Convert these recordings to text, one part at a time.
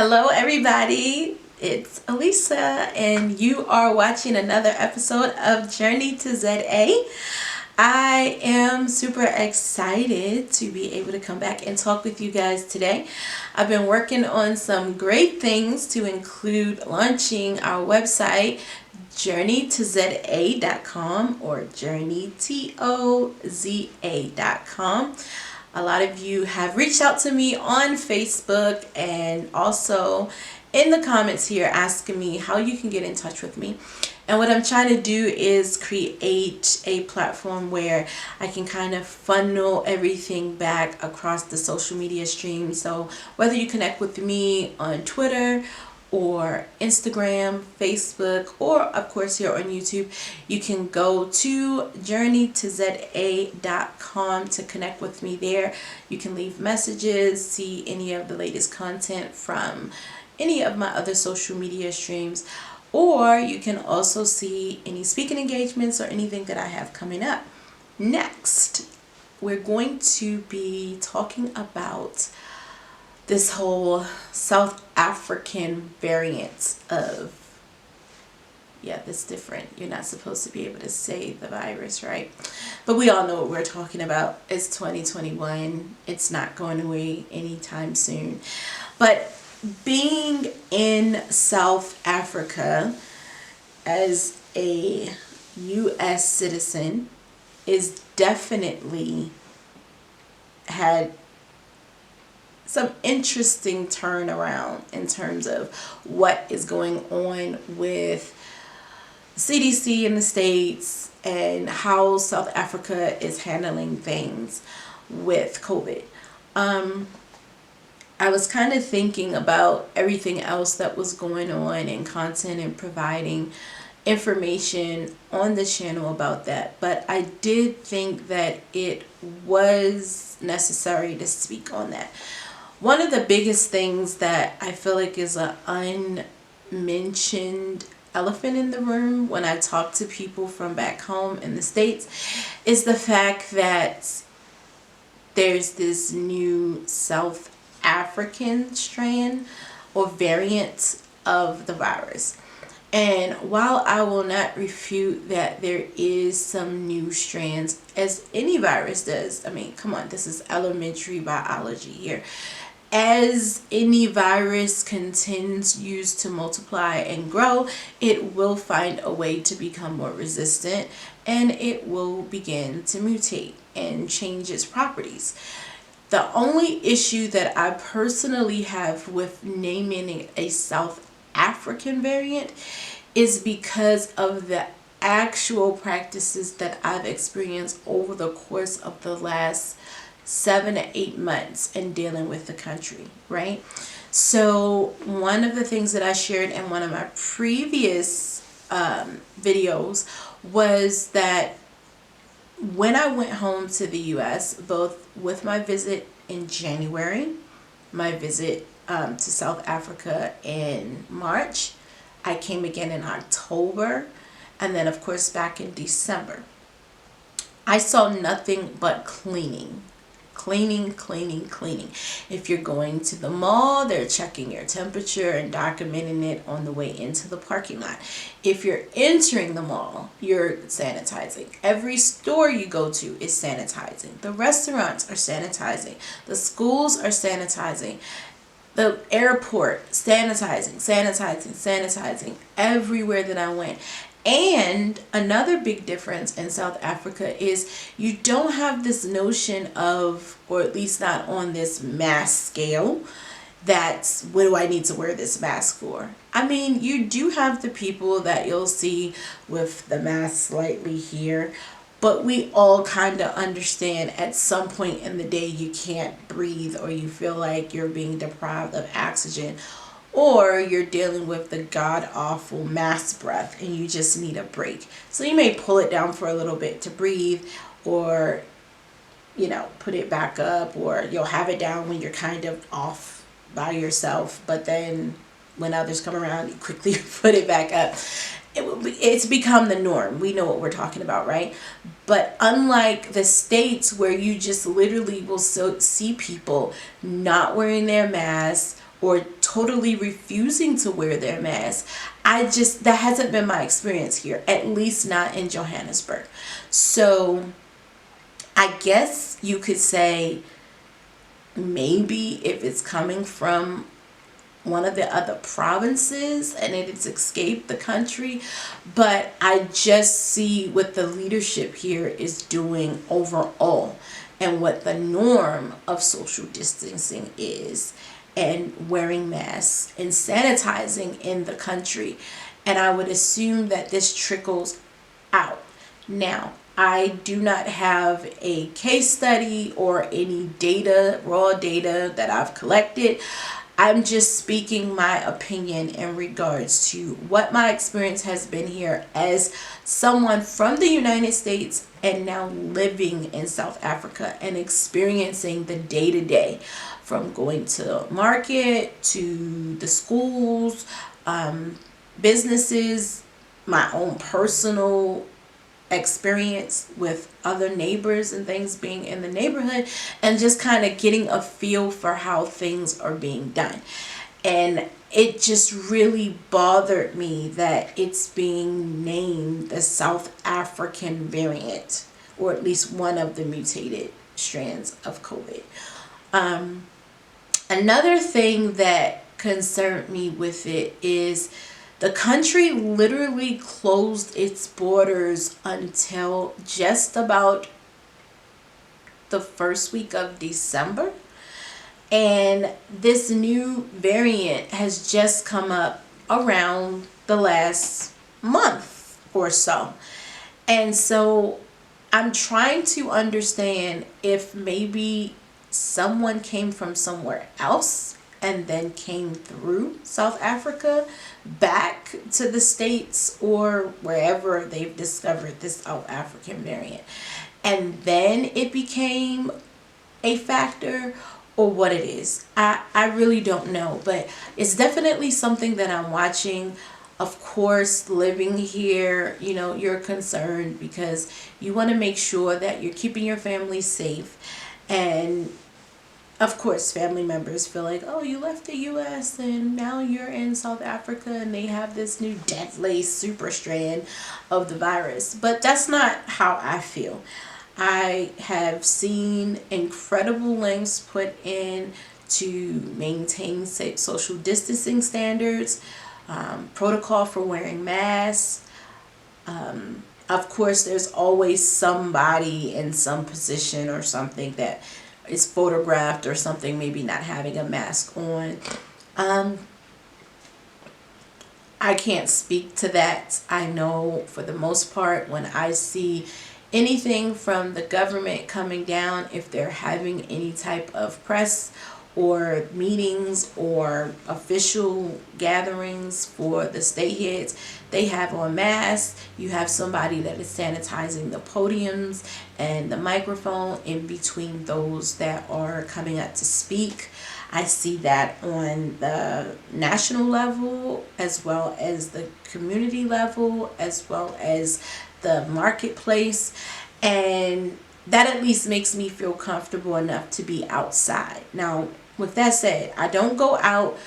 Hello everybody, it's Elisa and you are watching another episode of Journey to ZA. I am super excited to be able to come back and talk with you guys today. I've been working on some great things to include launching our website journeytoza.com or journeytoza.com. A lot of you have reached out to me on Facebook and also in the comments here asking me how you can get in touch with me. And what I'm trying to do is create a platform where I can kind of funnel everything back across the social media stream. So whether you connect with me on Twitter or Instagram, Facebook, or of course here on YouTube, you can go to journeytoza.com to connect with me there. You can leave messages, see any of the latest content from any of my other social media streams, or you can also see any speaking engagements or anything that I have coming up. Next, we're going to be talking about this whole South African variant of, that's different. You're not supposed to be able to say the virus, right? But we all know what we're talking about. It's 2021. It's not going away anytime soon. But being in South Africa as a U.S. citizen is definitely had some interesting turnaround in terms of what is going on with CDC in the States and how South Africa is handling things with COVID. I was kind of thinking about everything else that was going on in content and providing information on the channel about that, but I did think that it was necessary to speak on that. One of the biggest things that I feel like is an unmentioned elephant in the room when I talk to people from back home in the States is the fact that there's this new South African strain or variant of the virus. And while I will not refute that there is some new strands, as any virus does, I mean, come on, this is elementary biology here. As any virus continues to multiply and grow, it will find a way to become more resistant and it will begin to mutate and change its properties. The only issue that I personally have with naming it a South African variant is because of the actual practices that I've experienced over the course of the last 7 to 8 months in dealing with the country, right? So one of the things that I shared in one of my previous videos was that when I went home to the US, both with my visit in January, my visit to South Africa in March, I came again in October, and then of course back in December, I saw nothing but cleaning. If you're going to the mall, they're checking your temperature and documenting it on the way into the parking lot. If you're entering the mall, you're sanitizing. Every store you go to is sanitizing. The restaurants are sanitizing. The schools are sanitizing. The airport, sanitizing. Everywhere that I went. And another big difference in South Africa is you don't have this notion of, or at least not on this mass scale, that's what do I need to wear this mask for? I mean, you do have the people that you'll see with the mask slightly here, but we all kind of understand at some point in the day you can't breathe or you feel like you're being deprived of oxygen, or you're dealing with the god-awful mask breath and you just need a break. So you may pull it down for a little bit to breathe, or put it back up, or you'll have it down when you're kind of off by yourself, but then when others come around you quickly put it back up. It's become the norm. We know what we're talking about, right? But unlike the States where you just literally will see people not wearing their masks or totally refusing to wear their mask. That hasn't been my experience here, at least not in Johannesburg. So I guess you could say maybe if it's coming from one of the other provinces and it has escaped the country, but I just see what the leadership here is doing overall and what the norm of social distancing is, and wearing masks and sanitizing in the country. And I would assume that this trickles out. Now, I do not have a case study or any data, raw data that I've collected. I'm just speaking my opinion in regards to what my experience has been here as someone from the United States and now living in South Africa and experiencing the day-to-day, from going to market to the schools, businesses, my own personal experience with other neighbors and things being in the neighborhood, and just kind of getting a feel for how things are being done. And it just really bothered me that it's being named the South African variant, or at least one of the mutated strands of COVID. Another thing that concerned me with it is the country literally closed its borders until just about the first week of December. And this new variant has just come up around the last month or so. And so I'm trying to understand if maybe someone came from somewhere else and then came through South Africa back to the States or wherever they've discovered this South African variant, and then it became a factor, or what it is. I really don't know, but it's definitely something that I'm watching. Of course, living here, you're concerned because you want to make sure that you're keeping your family safe. And of course, family members feel like, oh, you left the US and now you're in South Africa and they have this new deadly super strand of the virus. But that's not how I feel. I have seen incredible lengths put in to maintain social distancing standards, protocol for wearing masks. Of course, there's always somebody in some position or something that is photographed or something, maybe not having a mask on. I can't speak to that. I know for the most part, when I see anything from the government coming down, if they're having any type of press or meetings or official gatherings for the state heads, they have on masks. You have somebody that is sanitizing the podiums and the microphone in between those that are coming up to speak. I see that on the national level, as well as the community level, as well as the marketplace. And that at least makes me feel comfortable enough to be outside. Now, with that said, I don't go out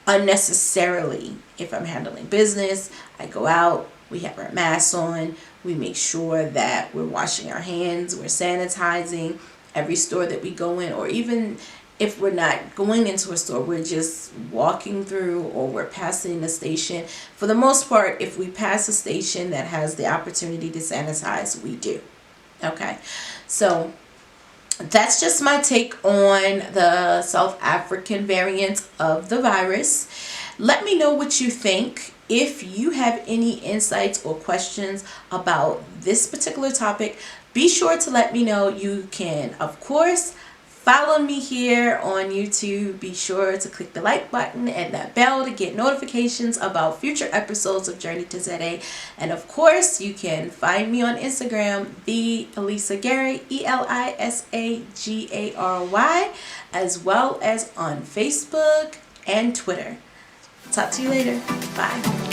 unnecessarily. If I'm handling business, I go out, we have our masks on, we make sure that we're washing our hands, we're sanitizing every store that we go in, or even if we're not going into a store, we're just walking through or we're passing a station. For the most part, if we pass a station that has the opportunity to sanitize, we do. Okay, so that's just my take on the South African variant of the virus. Let me know what you think. If you have any insights or questions about this particular topic, be sure to let me know. You can, of course, follow me here on YouTube. Be sure to click the like button and that bell to get notifications about future episodes of Journey to ZA. And of course, you can find me on Instagram, the Elisa Gary, ELISAGARY, as well as on Facebook and Twitter. Talk to you later. Bye.